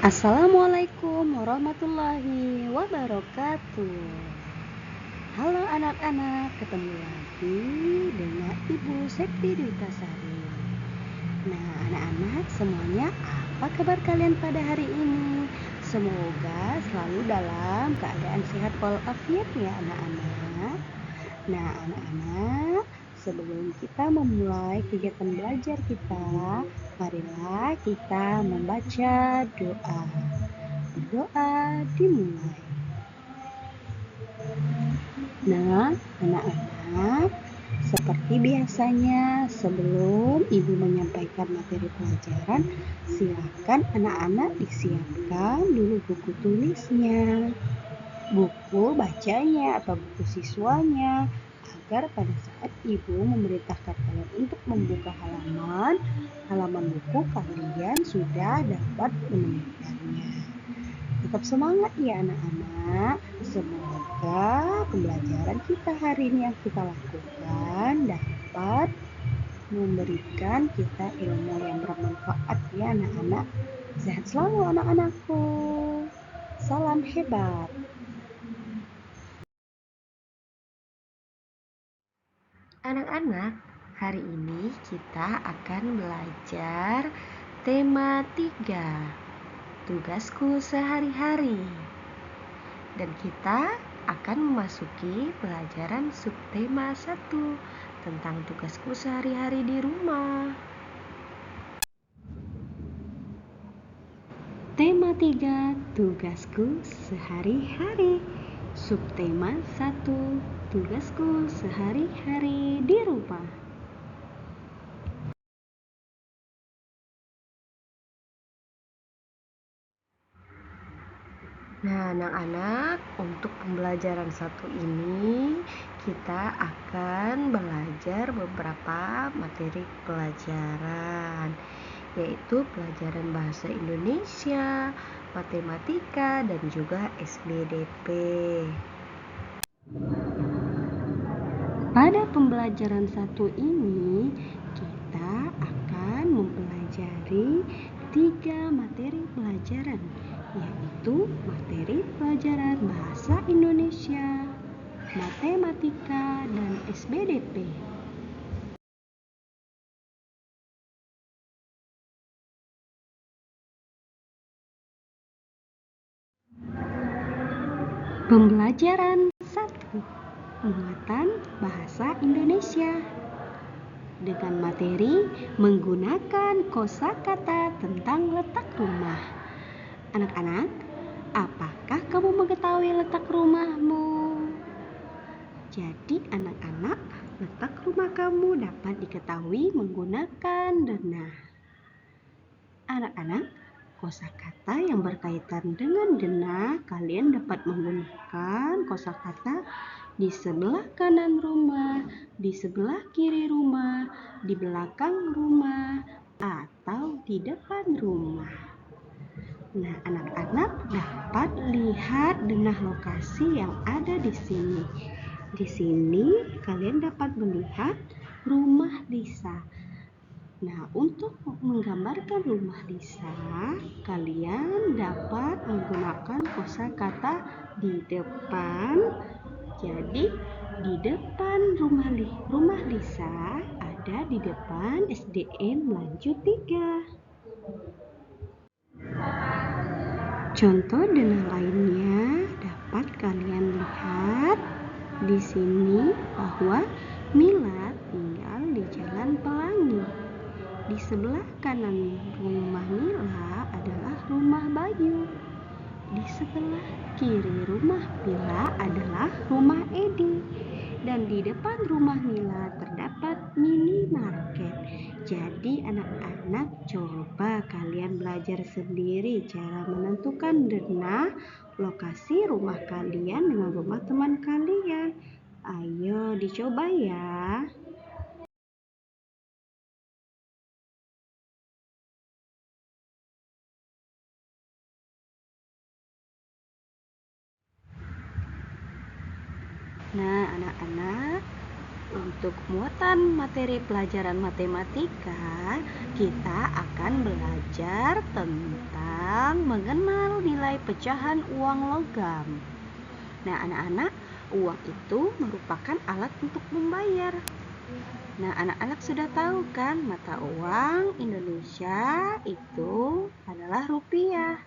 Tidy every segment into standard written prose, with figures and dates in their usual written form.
Assalamualaikum warahmatullahi wabarakatuh. Halo anak-anak, ketemu lagi dengan Ibu Septi Dwitasari. Nah, anak-anak semuanya, apa kabar kalian pada hari ini? Semoga selalu dalam keadaan sehat walafiat ya anak-anak. Nah, anak-anak, sebelum kita memulai kegiatan belajar kita, marilah kita membaca doa. Berdoa dimulai. Nah, anak-anak, seperti biasanya sebelum Ibu menyampaikan materi pelajaran, silakan anak-anak disiapkan dulu buku tulisnya, buku bacanya atau buku siswanya, agar pada saat Ibu memerintahkan kalian untuk membuka halaman buku, kalian sudah dapat menemukannya. Tetap semangat ya anak-anak. Semoga pembelajaran kita hari ini yang kita lakukan dapat memberikan kita ilmu yang bermanfaat ya anak-anak. Sehat selalu anak-anakku. Salam hebat. Anak-anak, hari ini kita akan belajar tema 3, tugasku sehari-hari. Dan kita akan memasuki pelajaran subtema 1 tentang tugasku sehari-hari di rumah. Tema 3, tugasku sehari-hari. Subtema 1, tugasku sehari-hari di rumah. Nah, anak-anak, untuk pembelajaran 1 ini kita akan belajar beberapa materi pelajaran, yaitu pelajaran bahasa Indonesia, matematika, dan juga SBDP. Pada pembelajaran 1 ini, kita akan mempelajari 3 materi pelajaran, yaitu materi pelajaran bahasa Indonesia, matematika, dan SBDP. Pembelajaran 1, muatan bahasa Indonesia, dengan materi menggunakan kosakata tentang letak rumah. Anak-anak, apakah kamu mengetahui letak rumahmu? Jadi anak-anak, letak rumah kamu dapat diketahui menggunakan denah. Anak-anak, kosakata yang berkaitan dengan denah, kalian dapat menggunakan kosakata di sebelah kanan rumah, di sebelah kiri rumah, di belakang rumah, atau di depan rumah. Nah, anak-anak dapat lihat denah lokasi yang ada di sini. Di sini kalian dapat melihat rumah Lisa. Nah, untuk menggambarkan rumah Lisa, kalian dapat menggunakan kosakata di depan. Jadi, di depan rumah Lisa ada di depan SDN Lanjut 3. Contoh denah lainnya dapat kalian lihat di sini bahwa Mila tinggal di Jalan Pelangi. Di sebelah kanan rumah Mila adalah rumah Bayu. Di sebelah kiri rumah Mila adalah rumah Edi. Dan di depan rumah Mila terdapat minimarket. Jadi anak-anak, coba kalian belajar sendiri cara menentukan denah lokasi rumah kalian dengan rumah teman kalian. Ayo dicoba ya. Nah, anak-anak, untuk muatan materi pelajaran matematika, kita akan belajar tentang tentang mengenal nilai pecahan uang logam. Nah, anak-anak, uang itu merupakan alat untuk membayar. Nah, anak-anak sudah tahu kan mata uang Indonesia itu adalah rupiah.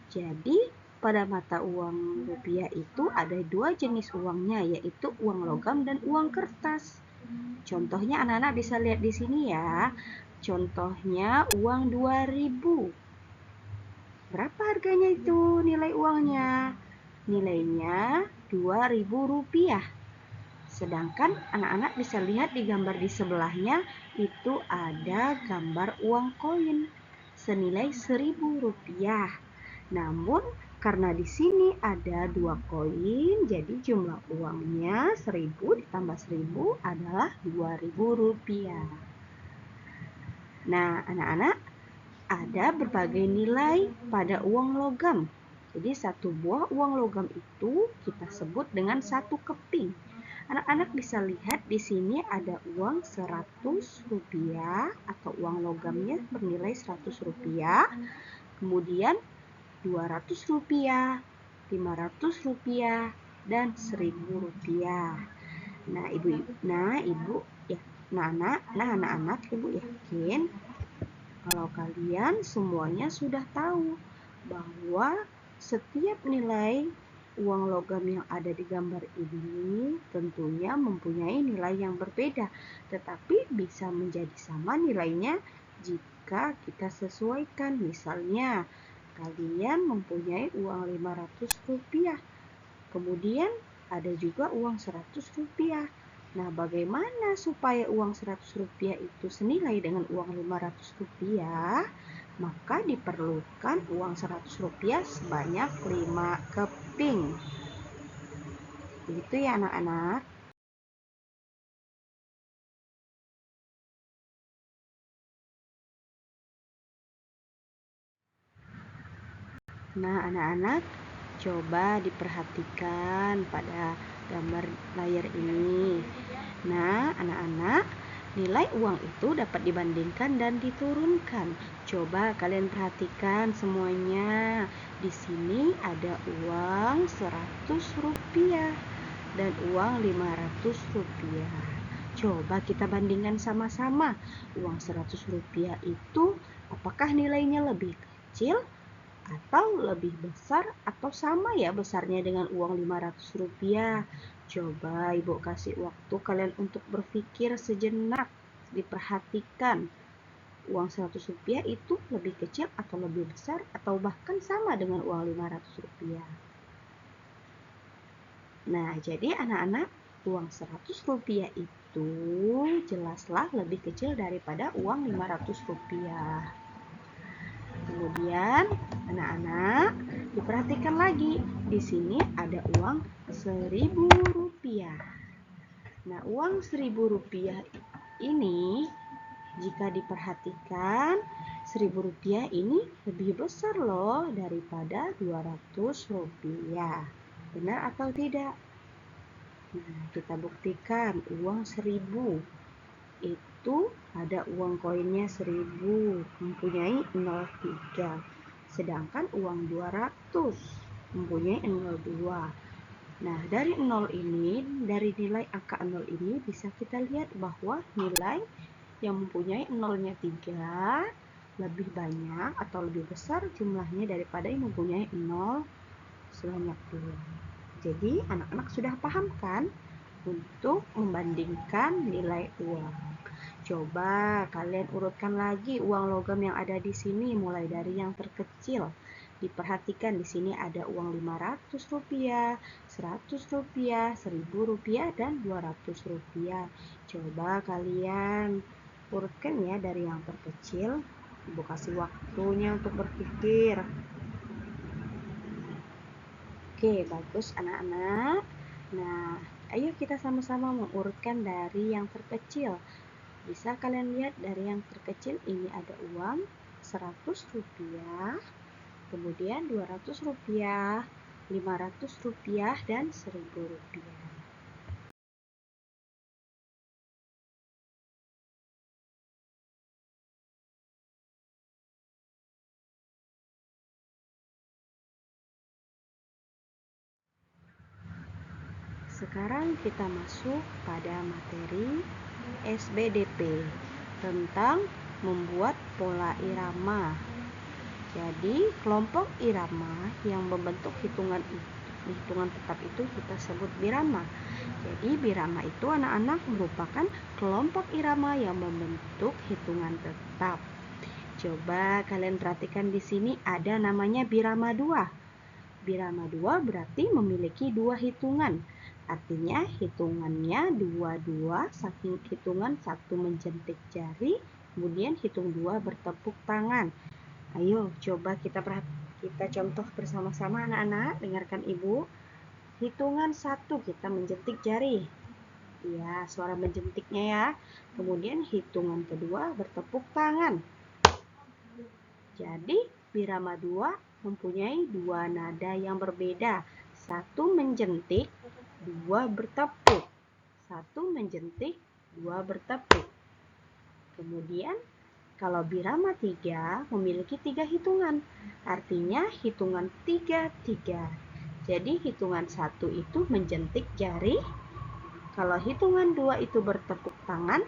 Jadi, pada mata uang rupiah itu ada dua jenis uangnya, yaitu uang logam dan uang kertas. Contohnya anak-anak bisa lihat di sini ya. Contohnya uang 2000. Berapa harganya itu nilai uangnya? Nilainya Rp2.000. Sedangkan anak-anak bisa lihat di gambar di sebelahnya itu ada gambar uang koin senilai Rp1.000. Namun karena di sini ada dua koin, jadi jumlah uangnya 1000 ditambah 1000 adalah Rp2.000. Nah, anak-anak, ada berbagai nilai pada uang logam. Jadi satu buah uang logam itu kita sebut dengan satu keping. Anak-anak bisa lihat di sini ada uang Rp100 atau uang logamnya bernilai Rp100. Kemudian Rp200, Rp500, dan Rp1.000. Nah, anak-anak, ibu yakin kalau kalian semuanya sudah tahu bahwa setiap nilai uang logam yang ada di gambar ini tentunya mempunyai nilai yang berbeda, tetapi bisa menjadi sama nilainya jika kita sesuaikan. Misalnya, kalian mempunyai uang Rp500, kemudian ada juga uang Rp100. Nah, bagaimana supaya uang Rp100 itu senilai dengan uang Rp500? Maka diperlukan uang Rp100 sebanyak 5 keping. Begitu ya anak-anak. Nah, anak-anak, coba diperhatikan pada gambar layar ini. Nah, anak-anak, nilai uang itu dapat dibandingkan dan diturunkan. Coba kalian perhatikan semuanya. Di sini ada uang Rp100 dan uang Rp500. Coba kita bandingkan sama-sama. Uang Rp100 itu apakah nilainya lebih kecil atau lebih besar atau sama ya besarnya dengan uang Rp500? Coba Ibu kasih waktu kalian untuk berpikir sejenak, diperhatikan. Uang Rp100 itu lebih kecil atau lebih besar atau bahkan sama dengan uang Rp500? Nah, jadi anak-anak, uang Rp100 itu jelaslah lebih kecil daripada uang Rp500. Kemudian, anak-anak, diperhatikan lagi. Di sini ada uang Rp1.000. Nah, uang Rp1.000 ini jika diperhatikan, Rp1.000 ini lebih besar loh daripada Rp200. Benar atau tidak? Nah, kita buktikan uang 1000 itu ada uang koinnya 1000 mempunyai 03, sedangkan uang 200 mempunyai 02. Nah, dari 0 ini, dari nilai angka 0 ini bisa kita lihat bahwa nilai yang mempunyai 0-nya 3 lebih banyak atau lebih besar jumlahnya daripada yang mempunyai 0 sebanyak 2. Jadi, anak-anak sudah paham kan untuk membandingkan nilai uang. Coba kalian urutkan lagi uang logam yang ada di sini mulai dari yang terkecil. Diperhatikan di sini ada uang Rp500, Rp100, Rp1.000 dan Rp200. Coba kalian urutkan ya dari yang terkecil. Ibu kasih waktunya untuk berpikir. Oke, bagus anak-anak. Nah, ayo kita sama-sama mengurutkan dari yang terkecil. Bisa kalian lihat dari yang terkecil ini ada uang Rp100, kemudian Rp200, Rp500 dan Rp1.000. sekarang kita masuk pada materi SBDP tentang membuat pola irama. Jadi, kelompok irama yang membentuk hitungan tetap itu kita sebut birama. Jadi, birama itu anak-anak merupakan kelompok irama yang membentuk hitungan tetap. Coba kalian perhatikan di sini ada namanya birama 2. Birama 2 berarti memiliki 2 hitungan. Artinya hitungannya 22, saking hitungan 1 menjentik jari, kemudian hitung 2 bertepuk tangan. Ayo coba kita contoh bersama-sama anak-anak, dengarkan ibu. Hitungan 1 kita menjentik jari. Ya, suara menjentiknya ya. Kemudian hitungan kedua bertepuk tangan. Jadi birama 2 mempunyai 2 nada yang berbeda. 1 menjentik, 2 bertepuk. 1 menjentik, 2 bertepuk. Kemudian kalau birama 3 memiliki 3 hitungan, artinya hitungan 3-3. Jadi hitungan 1 itu menjentik jari, kalau hitungan 2 itu bertepuk tangan,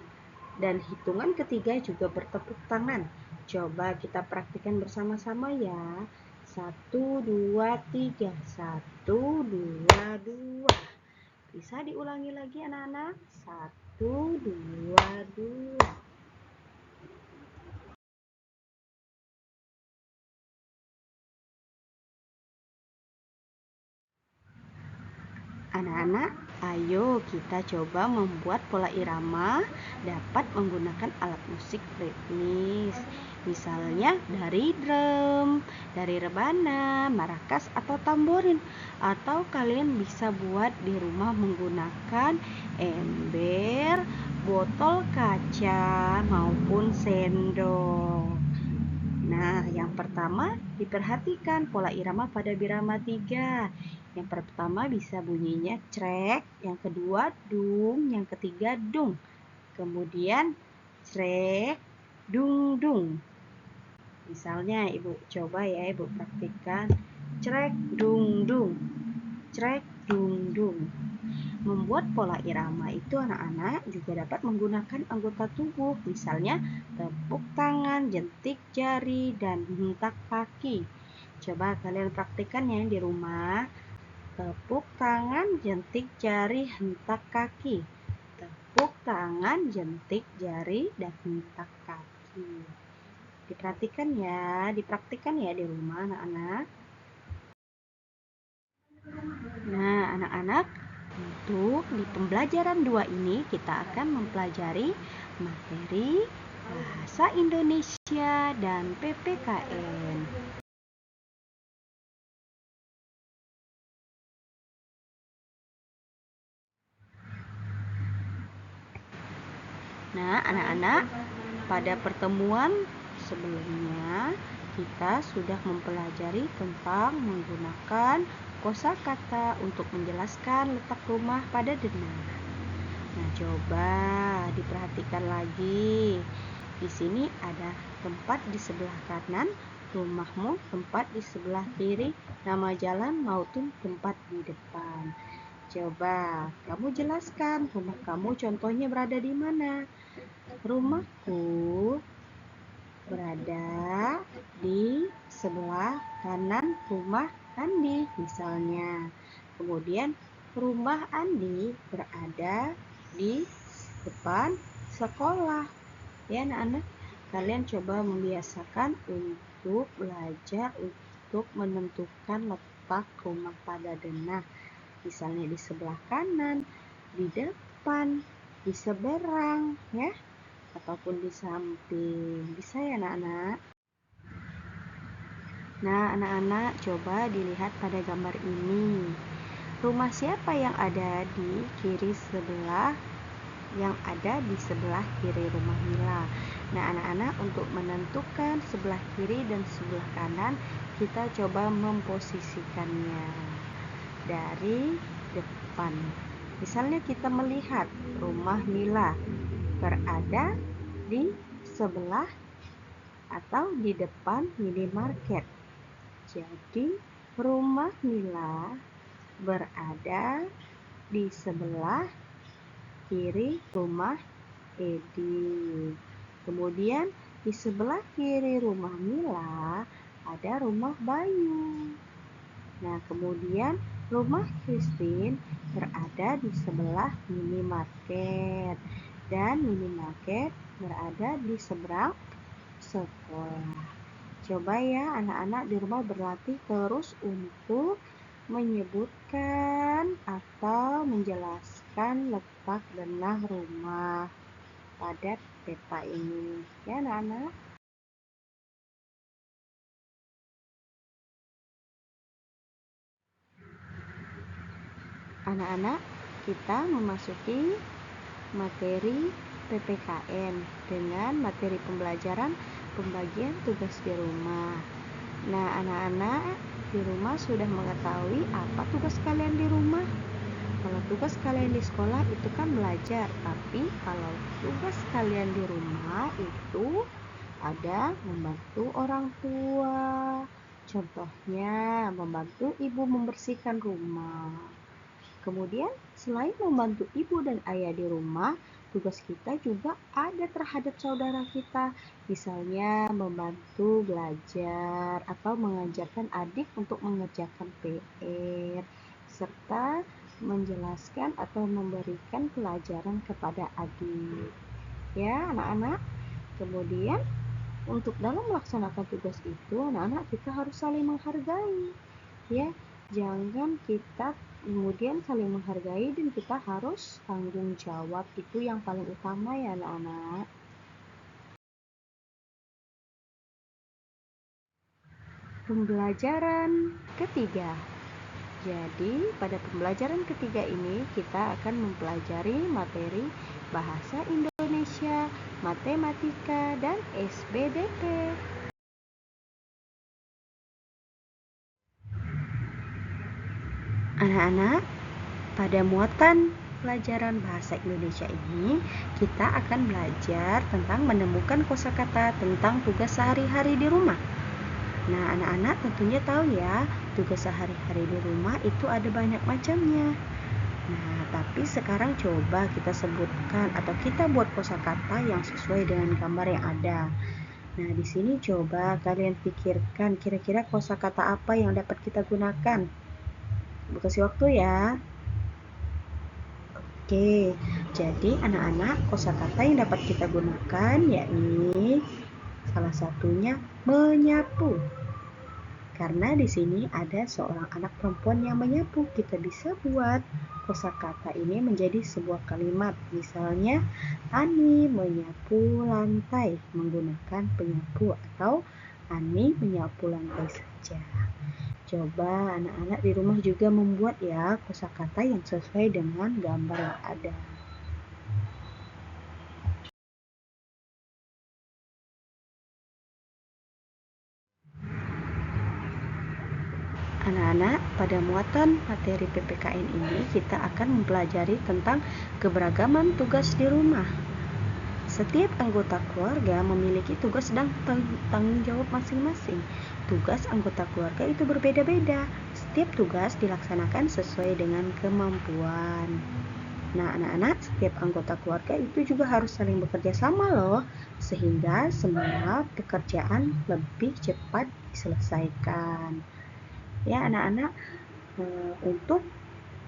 dan hitungan ketiga juga bertepuk tangan. Coba kita praktikkan bersama-sama ya. 1, 2, 3. 1, 2, 2. Bisa diulangi lagi anak-anak? 1, 2, 2. Anak-anak, ayo kita coba membuat pola irama dapat menggunakan alat musik ritmis. Misalnya dari drum, dari rebana, marakas, atau tamborin. Atau kalian bisa buat di rumah menggunakan ember, botol kaca, maupun sendok. Nah, yang pertama diperhatikan pola irama pada birama 3. Yang pertama bisa bunyinya crek, yang kedua dung, yang ketiga dung. Kemudian crek, dung, dung. Misalnya ibu coba ya, ibu praktikkan crek, dung, dung. Crek, dung, dung. Membuat pola irama itu anak-anak juga dapat menggunakan anggota tubuh, misalnya tepuk tangan, jentik jari, dan hentak kaki. Coba kalian praktikkan ya di rumah. Tepuk tangan, jentik jari, hentak kaki. Tepuk tangan, jentik jari, dan hentak kaki. Dipraktikkan ya di rumah anak-anak. Nah, anak-anak, untuk di pembelajaran 2 ini kita akan mempelajari materi Bahasa Indonesia dan PPKN. Nah, anak-anak, pada pertemuan sebelumnya kita sudah mempelajari tentang menggunakan kosakata untuk menjelaskan letak rumah pada denah. Nah, coba diperhatikan lagi. Di sini ada tempat di sebelah kanan rumahmu, tempat di sebelah kiri nama jalan maupun tempat di depan. Coba kamu jelaskan rumah kamu contohnya berada di mana? Rumahku berada di sebelah kanan rumah Andi misalnya. Kemudian rumah Andi berada di depan sekolah. Ya anak-anak, kalian coba membiasakan untuk belajar untuk menentukan letak rumah pada denah. Misalnya di sebelah kanan, di depan, di seberang, ya, ataupun di samping. Bisa ya anak-anak? Nah, anak-anak coba dilihat pada gambar ini. Rumah siapa yang ada di kiri sebelah? Yang ada di sebelah kiri rumah Mila. Nah, anak-anak, untuk menentukan sebelah kiri dan sebelah kanan, kita coba memposisikannya dari depan. Misalnya kita melihat rumah Mila berada di sebelah atau di depan minimarket. Jadi rumah Mila berada di sebelah kiri rumah Edi. Kemudian di sebelah kiri rumah Mila ada rumah Bayu. Nah, kemudian rumah Christine berada di sebelah minimarket dan minimarket berada di seberang sekolah. Coba ya anak-anak di rumah berlatih terus untuk menyebutkan atau menjelaskan letak benah rumah pada peta ini. Ya anak-anak. Anak-anak, kita memasuki materi PPKN dengan materi pembelajaran pembagian tugas di rumah. Nah, anak-anak di rumah sudah mengetahui apa tugas kalian di rumah? Kalau tugas kalian di sekolah itu kan belajar, tapi kalau tugas kalian di rumah itu ada membantu orang tua. Contohnya, membantu ibu membersihkan rumah. Kemudian, selain membantu ibu dan ayah di rumah, tugas kita juga ada terhadap saudara kita. Misalnya, membantu belajar atau mengajarkan adik untuk mengerjakan PR, serta menjelaskan atau memberikan pelajaran kepada adik. Ya, anak-anak. Kemudian, untuk dalam melaksanakan tugas itu, anak-anak kita harus saling menghargai. Ya, jangan kita kemudian saling menghargai dan kita harus tanggung jawab, itu yang paling utama ya anak-anak. Pembelajaran ketiga. Jadi pada pembelajaran ketiga ini kita akan mempelajari materi bahasa Indonesia, matematika, dan SBDP. Anak-anak, pada muatan pelajaran bahasa Indonesia ini, kita akan belajar tentang menemukan kosakata tentang tugas sehari-hari di rumah. Nah, anak-anak tentunya tahu ya, tugas sehari-hari di rumah itu ada banyak macamnya. Nah, tapi sekarang coba kita sebutkan atau kita buat kosakata yang sesuai dengan gambar yang ada. Nah, di sini coba kalian pikirkan kira-kira kosakata apa yang dapat kita gunakan. Kasih waktu ya. Oke, jadi anak-anak kosakata yang dapat kita gunakan yakni salah satunya menyapu. Karena di sini ada seorang anak perempuan yang menyapu, kita bisa buat kosakata ini menjadi sebuah kalimat. Misalnya, Ani menyapu lantai menggunakan penyapu atau Ani menyapu lantai saja. Coba anak-anak di rumah juga membuat ya kosakata yang sesuai dengan gambar yang ada. Anak-anak, pada muatan materi PPKN ini kita akan mempelajari tentang keberagaman tugas di rumah. Setiap anggota keluarga memiliki tugas dan tanggung jawab masing-masing. Tugas anggota keluarga itu berbeda-beda. Setiap tugas dilaksanakan sesuai dengan kemampuan. Nah, anak-anak, setiap anggota keluarga itu juga harus saling bekerja sama loh, sehingga semua pekerjaan lebih cepat diselesaikan. Ya, anak-anak, untuk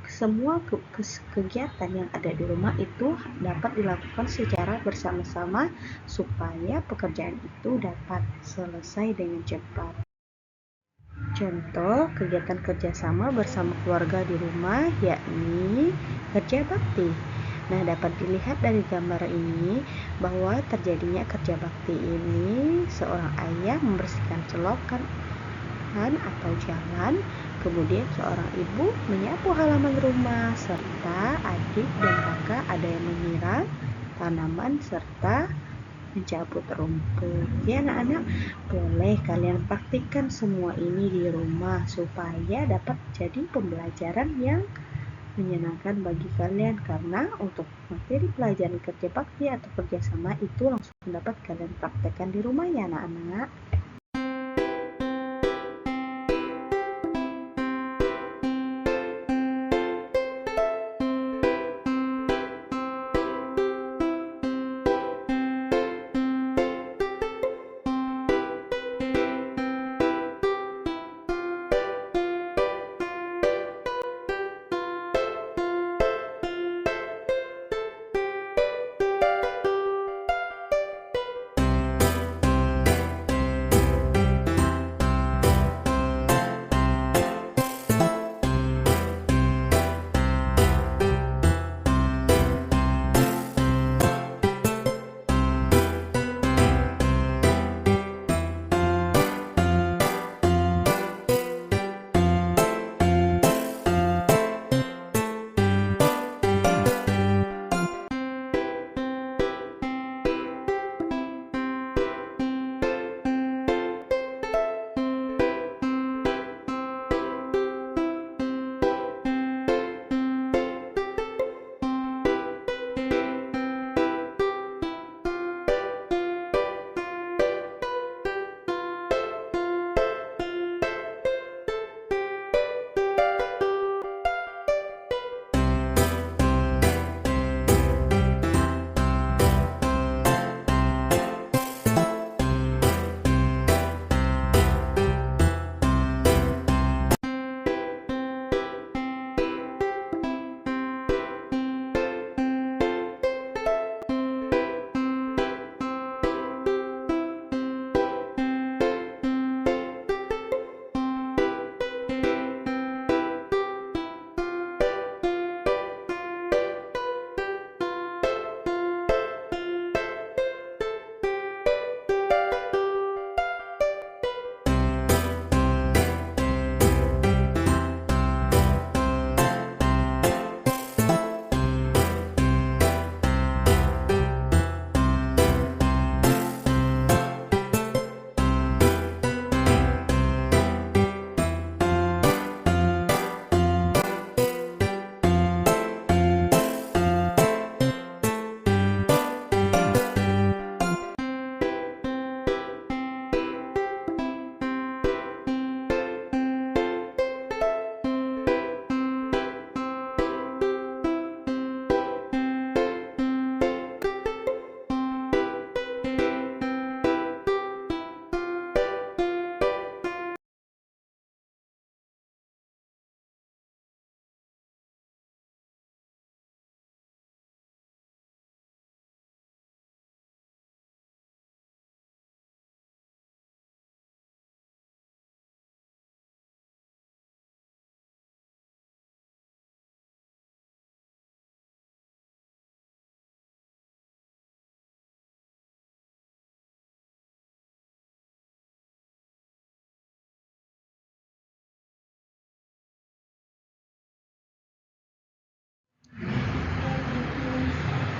semua kegiatan yang ada di rumah itu dapat dilakukan secara bersama-sama supaya pekerjaan itu dapat selesai dengan cepat. Contoh kegiatan kerjasama bersama keluarga di rumah yakni kerja bakti. Nah, dapat dilihat dari gambar ini bahwa terjadinya kerja bakti ini seorang ayah membersihkan selokan atau jalan, kemudian seorang ibu menyapu halaman rumah, serta adik dan kakak ada yang menyiram tanaman serta mencabut rumput. Ya anak-anak, boleh kalian praktikkan semua ini di rumah supaya dapat jadi pembelajaran yang menyenangkan bagi kalian, karena untuk materi pelajaran kerja bakti atau kerjasama itu langsung dapat kalian praktekkan di rumah ya anak-anak.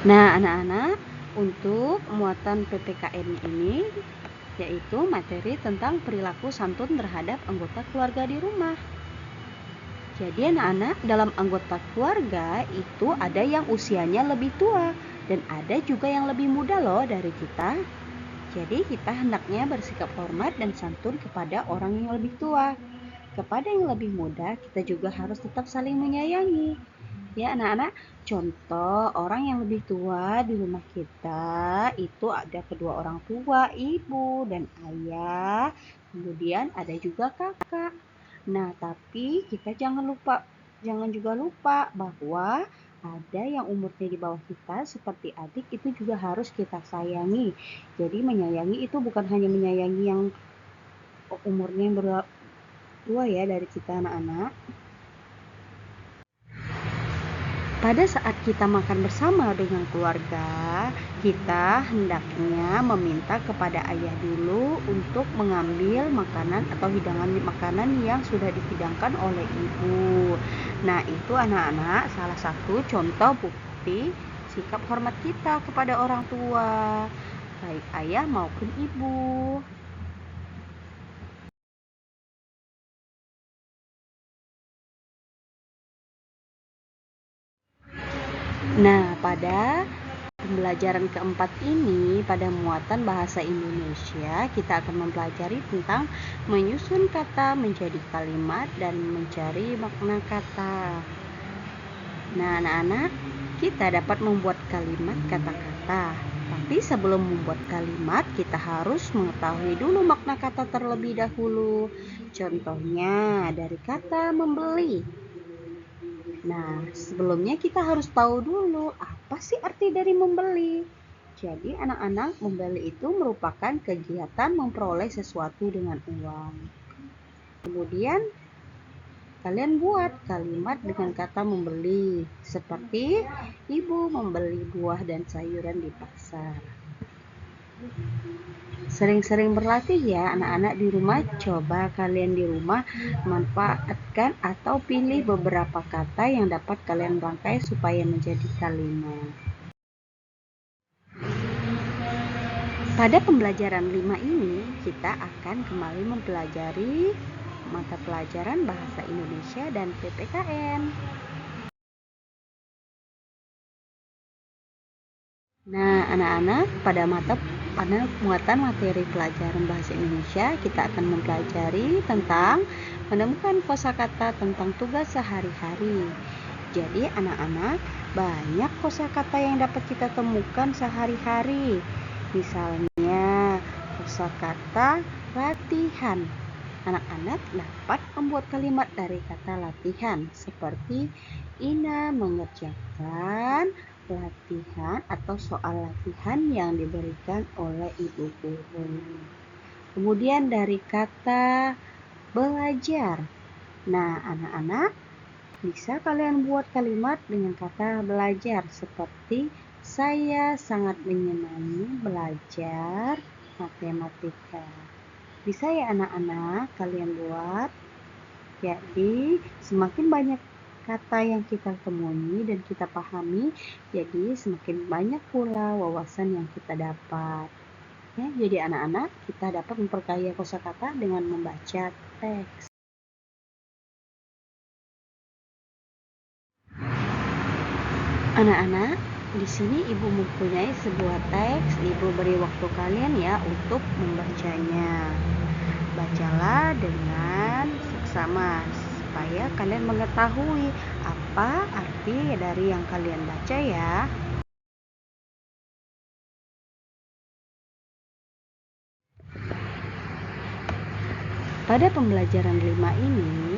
Nah, anak-anak, untuk muatan PPKN ini yaitu materi tentang perilaku santun terhadap anggota keluarga di rumah. Jadi anak-anak, dalam anggota keluarga itu ada yang usianya lebih tua dan ada juga yang lebih muda loh dari kita. Jadi kita hendaknya bersikap hormat dan santun kepada orang yang lebih tua. Kepada yang lebih muda, kita juga harus tetap saling menyayangi. Ya anak-anak, contoh orang yang lebih tua di rumah kita itu ada kedua orang tua, ibu dan ayah, kemudian ada juga kakak. Nah, tapi kita jangan juga lupa bahwa ada yang umurnya di bawah kita seperti adik itu juga harus kita sayangi. Jadi menyayangi itu bukan hanya menyayangi yang umurnya yang tua ya dari kita anak-anak. Pada saat kita makan bersama dengan keluarga, kita hendaknya meminta kepada ayah dulu untuk mengambil makanan atau hidangan makanan yang sudah dihidangkan oleh ibu. Nah, itu anak-anak salah satu contoh bukti sikap hormat kita kepada orang tua, baik ayah maupun ibu. Nah, pada pembelajaran keempat ini, pada muatan bahasa Indonesia, kita akan mempelajari tentang menyusun kata menjadi kalimat dan mencari makna kata. Nah, anak-anak, kita dapat membuat kalimat kata-kata. Tapi sebelum membuat kalimat, kita harus mengetahui dulu makna kata terlebih dahulu. Contohnya dari kata membeli. Nah, sebelumnya kita harus tahu dulu apa sih arti dari membeli. Jadi, anak-anak, membeli itu merupakan kegiatan memperoleh sesuatu dengan uang. Kemudian, kalian buat kalimat dengan kata membeli, seperti ibu membeli buah dan sayuran di pasar. Sering-sering berlatih ya anak-anak di rumah. Coba kalian di rumah manfaatkan atau pilih beberapa kata yang dapat kalian rangkai supaya menjadi kalimat. Pada pembelajaran 5 ini, kita akan kembali mempelajari mata pelajaran Bahasa Indonesia dan PPKN. Nah, anak-anak, pada muatan materi pelajaran Bahasa Indonesia, kita akan mempelajari tentang menemukan kosakata tentang tugas sehari-hari. Jadi, anak-anak, banyak kosakata yang dapat kita temukan sehari-hari. Misalnya, kosakata latihan. Anak-anak dapat membuat kalimat dari kata latihan, seperti Ina mengerjakan latihan atau soal latihan yang diberikan oleh ibu guru. Kemudian dari kata belajar. Nah, anak-anak, bisa kalian buat kalimat dengan kata belajar, seperti saya sangat menyenangi belajar matematika. Bisa ya anak-anak kalian buat. Jadi semakin banyak kata yang kita temui dan kita pahami, jadi semakin banyak pula wawasan yang kita dapat. Ya, jadi anak-anak, kita dapat memperkaya kosakata dengan membaca teks. Anak-anak, di sini Ibu mempunyai sebuah teks. Ibu beri waktu kalian ya untuk membacanya. Bacalah dengan seksama supaya kalian mengetahui apa arti dari yang kalian baca ya. Pada pembelajaran 5 ini,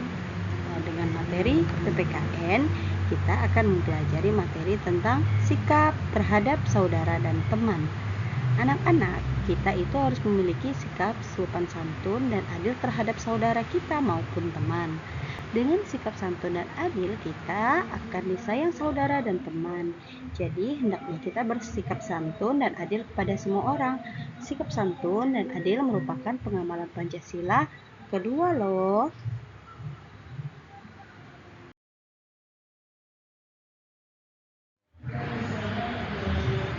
dengan materi PPKN, kita akan mempelajari materi tentang sikap terhadap saudara dan teman. Anak-anak, kita itu harus memiliki sikap sopan santun dan adil terhadap saudara kita maupun teman. Dengan sikap santun dan adil, kita akan disayang saudara dan teman. Jadi, hendaknya kita bersikap santun dan adil kepada semua orang. Sikap santun dan adil merupakan pengamalan Pancasila kedua loh.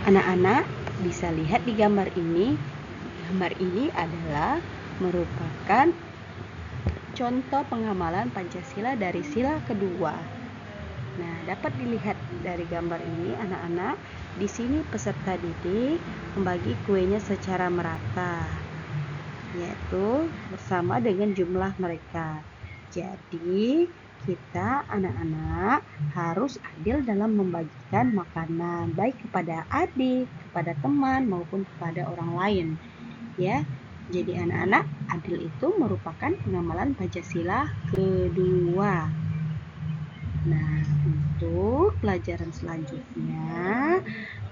Anak-anak bisa lihat di gambar ini. Gambar ini adalah merupakan contoh pengamalan Pancasila dari sila kedua. Nah, dapat dilihat dari gambar ini anak-anak, di sini peserta didik membagi kuenya secara merata, yaitu bersama dengan jumlah mereka. Jadi, kita anak-anak harus adil dalam membagikan makanan, baik kepada adik, kepada teman, maupun kepada orang lain. Ya, jadi anak-anak, adil itu merupakan pengamalan Pancasila kedua. Nah, untuk pelajaran selanjutnya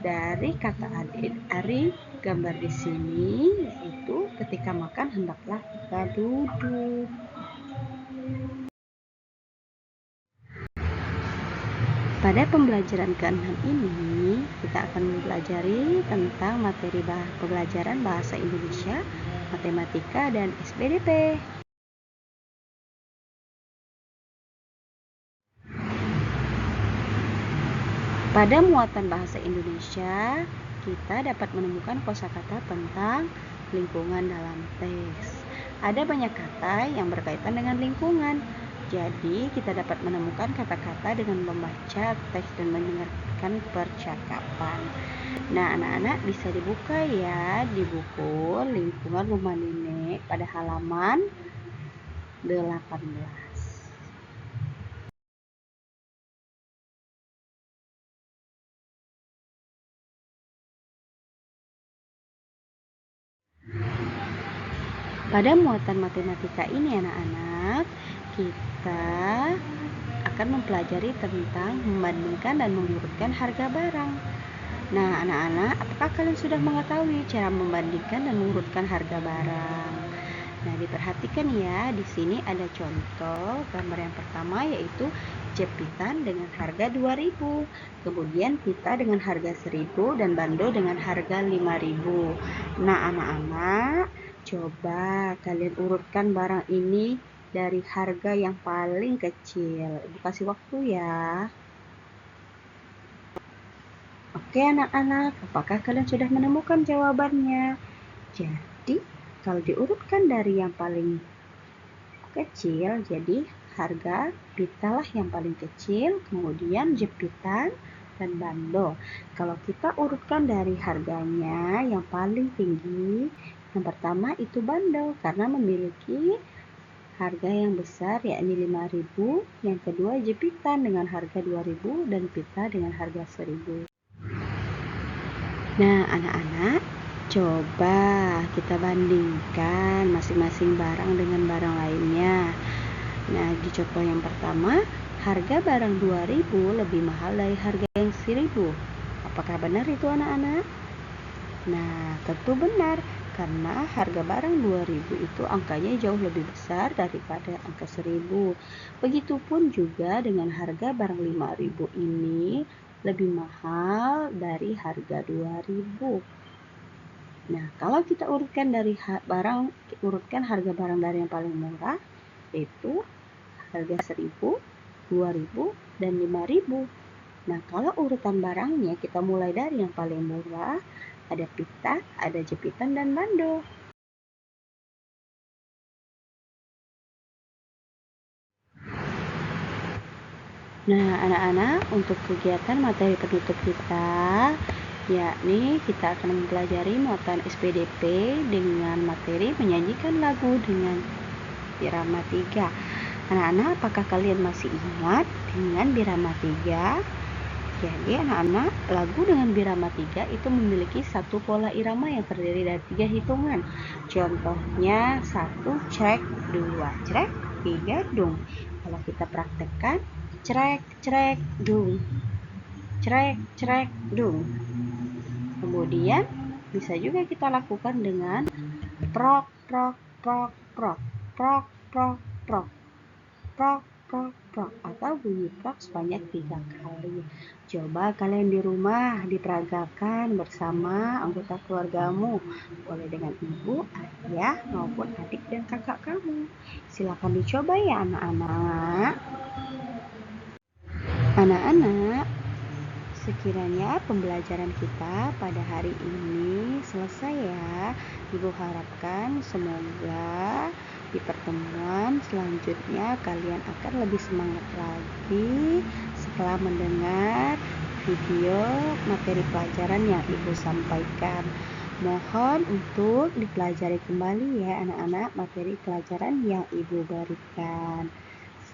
dari kata adik gambar di sini yaitu ketika makan hendaklah kita duduk. Pada pembelajaran ke-6 ini, kita akan mempelajari tentang materi pembelajaran bahasa Indonesia, matematika, dan SPDP. Pada muatan bahasa Indonesia, kita dapat menemukan kosakata tentang lingkungan dalam teks. Ada banyak kata yang berkaitan dengan lingkungan. Jadi, kita dapat menemukan kata-kata dengan membaca teks dan mendengarkan percakapan. Nah, anak-anak bisa dibuka ya di buku Lingkungan Rumah Nenek pada halaman 18. Pada muatan matematika ini anak-anak, kita akan mempelajari tentang membandingkan dan mengurutkan harga barang. Nah, anak-anak, apakah kalian sudah mengetahui cara membandingkan dan mengurutkan harga barang? Nah, diperhatikan ya, di sini ada contoh gambar yang pertama yaitu jepitan dengan harga 2.000, kemudian pita dengan harga 1.000 dan bando dengan harga 5.000. Nah, anak-anak, coba kalian urutkan barang ini dari harga yang paling kecil. Ibu kasih waktu ya. Oke anak-anak, apakah kalian sudah menemukan jawabannya? Jadi, kalau diurutkan dari yang paling kecil, jadi harga pitalah yang paling kecil, kemudian jepitan dan bando. Kalau kita urutkan dari harganya yang paling tinggi, yang pertama itu bando karena memiliki harga yang besar yakni 5.000, yang kedua jepitan dengan harga 2.000 dan pita dengan harga 1.000. Nah, anak-anak, coba kita bandingkan masing-masing barang dengan barang lainnya. Nah, di contoh yang pertama, harga barang 2.000 lebih mahal dari harga yang 1.000. Apakah benar itu anak-anak? Nah, tentu benar, karena harga barang 2.000 itu angkanya jauh lebih besar daripada angka 1.000. Begitupun juga dengan harga barang 5.000 ini lebih mahal dari harga 2.000. Nah, kalau kita urutkan harga barang dari yang paling murah, yaitu harga 1.000, 2.000, dan 5.000. Nah, kalau urutan barangnya kita mulai dari yang paling murah, ada pita, ada jepitan, dan bando. Nah, anak-anak, untuk kegiatan materi penutup kita, yakni kita akan mempelajari muatan SPDP dengan materi menyanyikan lagu dengan birama 3. Anak-anak, apakah kalian masih ingat dengan birama 3? Jadi anak-anak, lagu dengan birama 3 itu memiliki satu pola irama yang terdiri dari 3 hitungan. Contohnya 1 crek, 2 crek, 3 dung. Kalau kita praktekkan, crek crek dung, crek crek dung. Kemudian bisa juga kita lakukan dengan prok prok prok prok, prok prok prok, prok prok prok, atau bunyi prok sebanyak 3 kali. Coba kalian di rumah diperagakan bersama anggota keluargamu, boleh dengan ibu, ayah, maupun adik dan kakak kamu. Silakan dicoba ya anak-anak. Anak-anak, Sekiranya pembelajaran kita pada hari ini selesai ya. Ibu harapkan semoga di pertemuan selanjutnya kalian akan lebih semangat lagi setelah mendengar video materi pelajaran yang Ibu sampaikan. Mohon untuk dipelajari kembali ya anak-anak materi pelajaran yang Ibu berikan.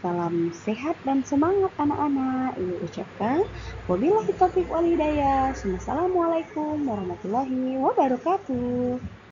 Salam sehat dan semangat anak-anak. Ibu ucapkan wabillahi taufiq wal hidayah. Assalamualaikum warahmatullahi wabarakatuh.